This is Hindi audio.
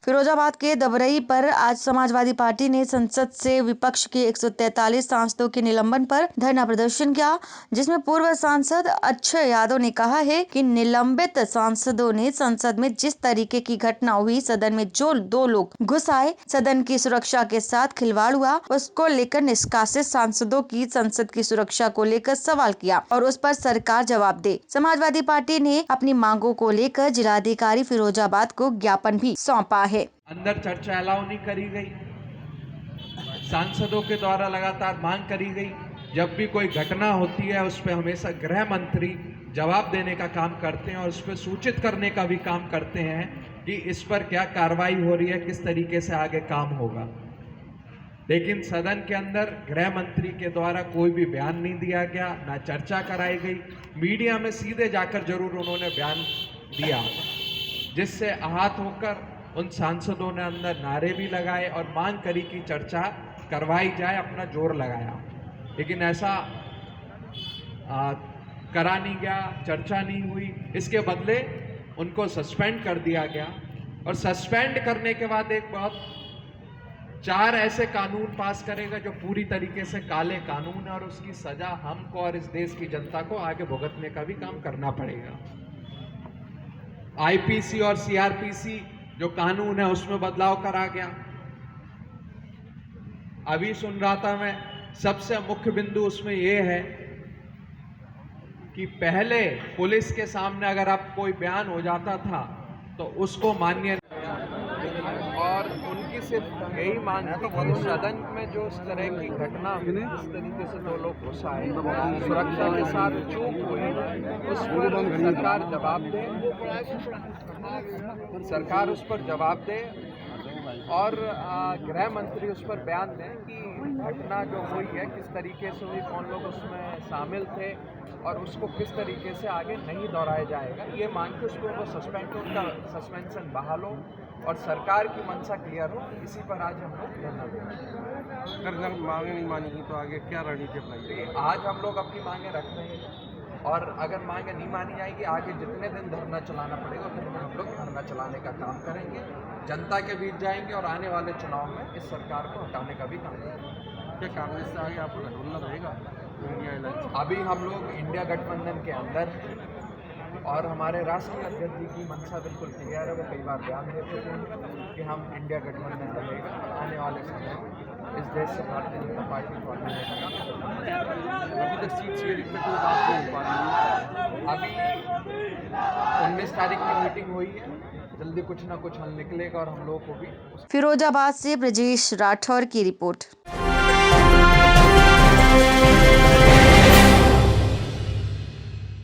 फिरोजाबाद के दबरई पर आज समाजवादी पार्टी ने संसद से विपक्ष के 143 सांसदों के निलंबन पर धरना प्रदर्शन किया, जिसमें पूर्व सांसद अक्षय यादव ने कहा है कि निलंबित सांसदों ने संसद में जिस तरीके की घटना हुई, सदन में जो 2 लोग घुस आए, सदन की सुरक्षा के साथ खिलवाड़ हुआ, उसको लेकर निष्कासित सांसदों की संसद की सुरक्षा को लेकर सवाल किया और उस पर सरकार जवाब दे। समाजवादी पार्टी ने अपनी मांगों को लेकर जिलाधिकारी फिरोजाबाद को ज्ञापन भी सौंपा है। अंदर चर्चा अलाउ नहीं करी गई, सांसदों के द्वारा लगातार मांग करी गई। जब भी कोई घटना होती है उस पर हमेशा गृह मंत्री जवाब देने का काम करते हैं और उस पर सूचित करने का भी काम करते हैं कि इस पर क्या कार्रवाई हो रही है, किस तरीके से आगे काम होगा। लेकिन सदन के अंदर गृह मंत्री के द्वारा कोई भी बयान नहीं दिया गया, ना चर्चा कराई गई। मीडिया में सीधे जाकर जरूर उन्होंने बयान दिया, जिससे आहत होकर उन सांसदों ने अंदर नारे भी लगाए और मांग करी कि चर्चा करवाई जाए, अपना जोर लगाया। लेकिन ऐसा करा नहीं गया, चर्चा नहीं हुई। इसके बदले उनको सस्पेंड कर दिया गया और सस्पेंड करने के बाद एक बहुत 4 ऐसे कानून पास करेगा जो पूरी तरीके से काले कानून है और उसकी सजा हमको और इस देश की जनता को आगे भुगतने का भी काम करना पड़ेगा। आईपीसी और सीआरपीसी जो कानून है उसमें बदलाव करा गया। अभी सुन रहा था मैं, सबसे मुख्य बिंदु उसमें यह है कि पहले पुलिस के सामने अगर आप कोई बयान हो जाता था तो उसको मान्य, और उनकी सिर्फ यही मांग थी कि सदन में जो इस तरह की घटना हुई, इस तरीके से 2 लोग घुस आए, सुरक्षा के साथ चूक हुई, उस पर सरकार जवाब दे, सरकार उस पर जवाब दे और गृह मंत्री उस पर बयान दें कि घटना जो हुई है किस तरीके से हुई, कौन लोग उसमें शामिल थे और उसको किस तरीके से आगे नहीं दोहराया जाएगा। ये मांग के उसको वो सस्पेंड, उनका सस्पेंशन बहाल हो और सरकार की मंशा क्लियर हो। इसी पर आज हम लोग धरना देंगे। अगर मांगे नहीं मानेगी तो आगे क्या रणनीति अपनाएंगे? आज हम लोग अपनी मांगे रख रहे हैं और अगर मांगे नहीं मानी जाएगी, आगे जितने दिन धरना चलाना पड़ेगा उतने दिन हम लोग धरना चलाने का काम करेंगे, जनता के बीच जाएंगे और आने वाले चुनाव में इस सरकार को हटाने का भी काम करेंगे। क्या कांग्रेस से आगे आपको ढूंढना रहेगा? अभी हम लोग इंडिया गठबंधन के अंदर हैं और हमारे राष्ट्रीय अध्यक्ष जी की मंशा बिल्कुल क्लियर है। वो कई बार बयान दे चुके हैं कि हम इंडिया गठबंधन रहेगा और आने वाले समय में इस देश से भारतीय जनता पार्टी को हटाने का काम। अभी तक सीट शेयरिंग में कोई बात नहीं हो पा रही है। अभी 19 तारीख की मीटिंग हुई है, जल्दी कुछ ना कुछ हल निकलेगा और हम लोगों को भी। फिरोजाबाद से ब्रजेश राठौर की रिपोर्ट।